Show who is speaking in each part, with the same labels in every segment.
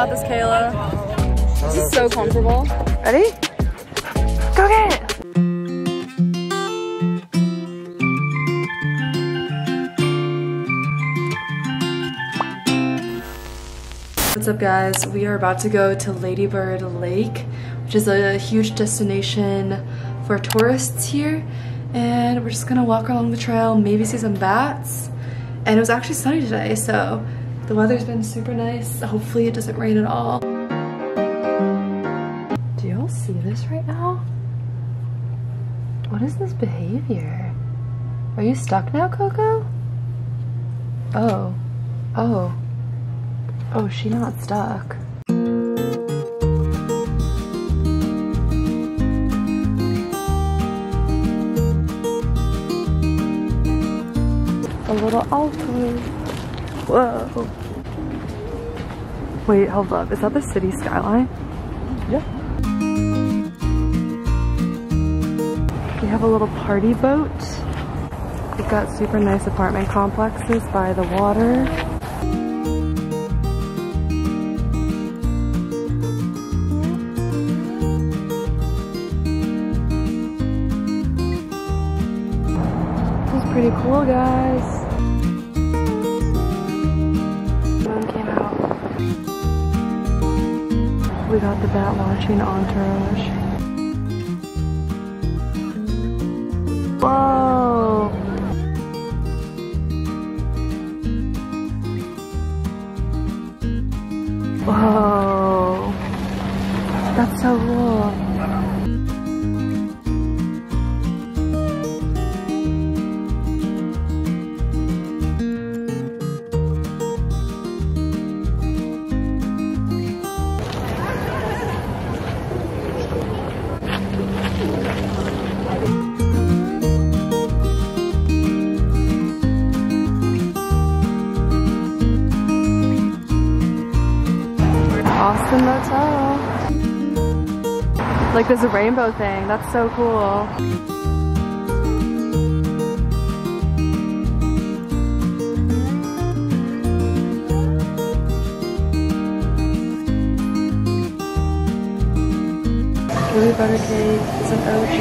Speaker 1: got this, Kayla. This is so comfortable.
Speaker 2: Ready? Go get it!
Speaker 1: What's up, guys? We are about to go to Lady Bird Lake, which is a huge destination for tourists here. And we're just gonna walk along the trail, maybe see some bats. And it was actually sunny today, so the weather's been super nice. Hopefully it doesn't rain at all. Do y'all see this right now? What is this behavior? Are you stuck now, Coco? Oh. Oh. Oh, she's not stuck. A little alto. Whoa. Wait, hold up. Is that the city skyline? Yeah. We have a little party boat. We've got super nice apartment complexes by the water. This is pretty cool, guys. We got the bat watching entourage. Whoa! Whoa! That's so cool. Austin Motel. Like, there's a rainbow thing. That's so cool. Gooey butter cake. It's an OG.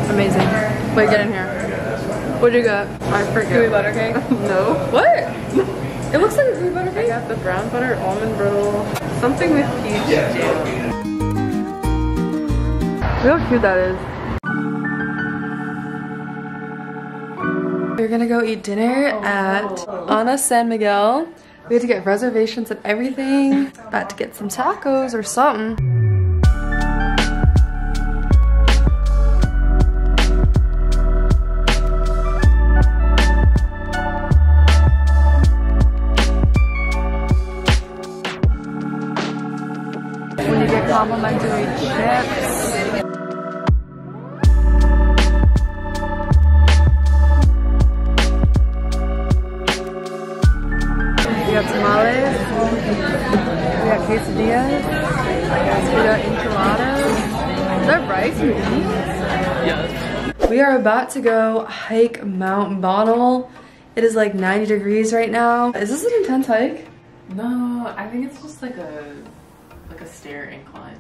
Speaker 1: Amazing. Wait, get in here. What'd you get?
Speaker 2: I forget.
Speaker 1: Gooey butter cake?
Speaker 2: No.
Speaker 1: What? It looks like a gooey butter cake.
Speaker 2: I got the brown butter almond brittle. Something with peach jam.
Speaker 1: Look how cute that is. We're gonna go eat dinner at Ana San Miguel. We had to get reservations and everything. About to get some tacos or something. Complimentary chips. We got tamales. We got quesadillas. We got enchiladas. Is that rice and beans?
Speaker 2: Yes.
Speaker 1: We are about to go hike Mount Bonnell. It is like 90 degrees right now. Is this an intense hike?
Speaker 2: No, I think it's just like a stair incline.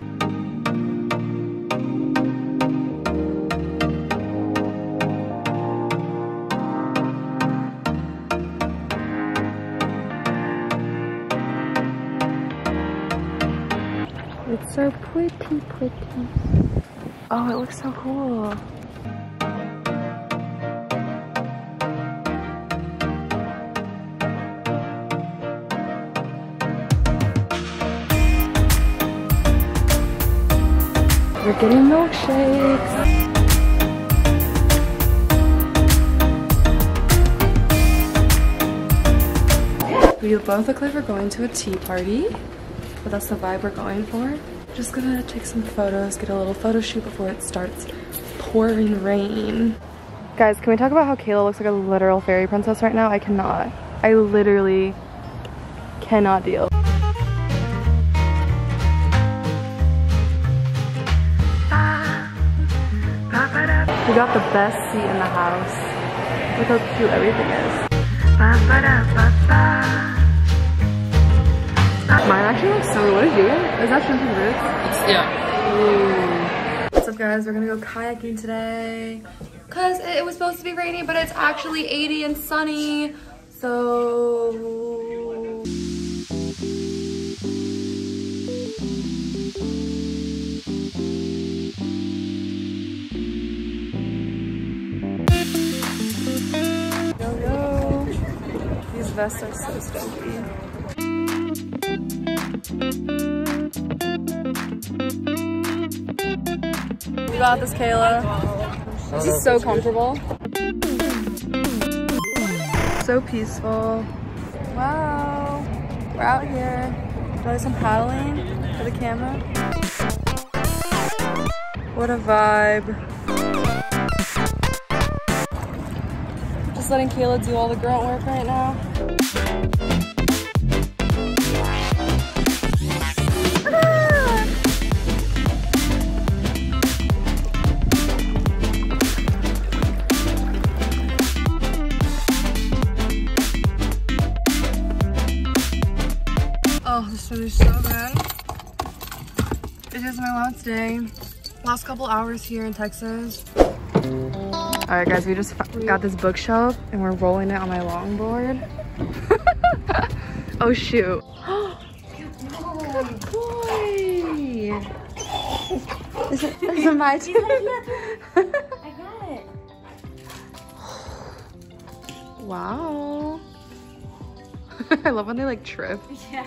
Speaker 1: It's so pretty, pretty. Oh, it looks so cool. We're getting milkshakes. We both look like we're going to a tea party, but that's the vibe we're going for. Just gonna take some photos, get a little photo shoot before it starts pouring rain. Guys, can we talk about how Kayla looks like a literal fairy princess right now? I cannot. I literally cannot deal. We got the best seat in the house. Look how cute everything is. Mine actually looks so good. What are you doing? Is that shrimping roots?
Speaker 2: Yeah.
Speaker 1: Ooh. What's up, guys? We're gonna go kayaking today because it was supposed to be rainy, but it's actually 80 and sunny. So yo. These vests are so stumpy. You got this, Kayla. This is so comfortable. So peaceful. Wow. We're out here doing some paddling for the camera. What a vibe. Just letting Kayla do all the grunt work right now. Oh, this food is so good. It is my last day. Last couple hours here in Texas. All right, guys, we just got this bookshelf and we're rolling it on my longboard. Oh, shoot. Good boy. Is it my turn?
Speaker 3: I got it.
Speaker 1: Wow. I love when they like trip.
Speaker 3: Yeah.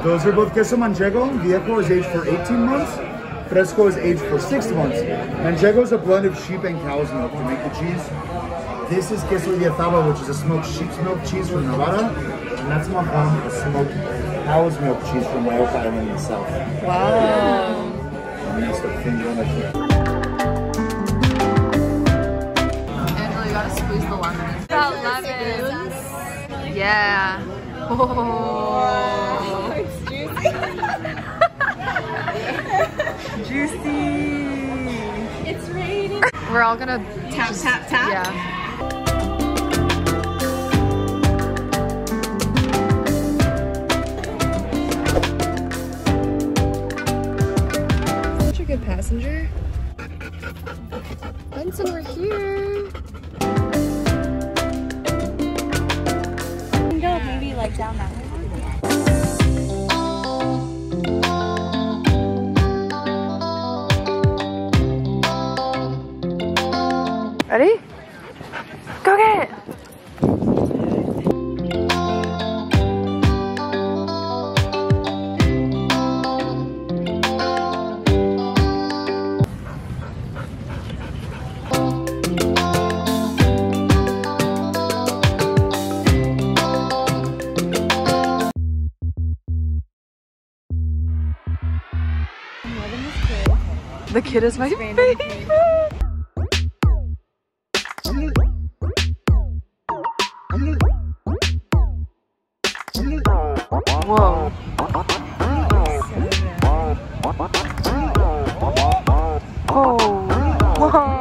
Speaker 4: Those are both queso manchego. Viejo is aged for 18 months. Fresco is aged for 6 months. Manchego is a blend of sheep and cow's milk to make the cheese. This is queso diezaba, which is a smoked sheep's milk cheese from Nevada. And that's Maham, a smoked cow's milk cheese from Wales Island in the south.
Speaker 1: Wow.
Speaker 4: And that's the finger on the tip.
Speaker 2: Angela, you gotta squeeze the lemon.
Speaker 1: About lemons. Yeah. Oh.
Speaker 3: It's juicy.
Speaker 1: Juicy.
Speaker 3: It's raining.
Speaker 1: We're all gonna
Speaker 3: Tap,
Speaker 1: just,
Speaker 3: tap, tap.
Speaker 1: Yeah. Such a good passenger. Benson, we're here.
Speaker 3: We can go maybe like down that way.
Speaker 1: Ready? Go get it! The kid is my favorite. Whoa. Oh. Whoa.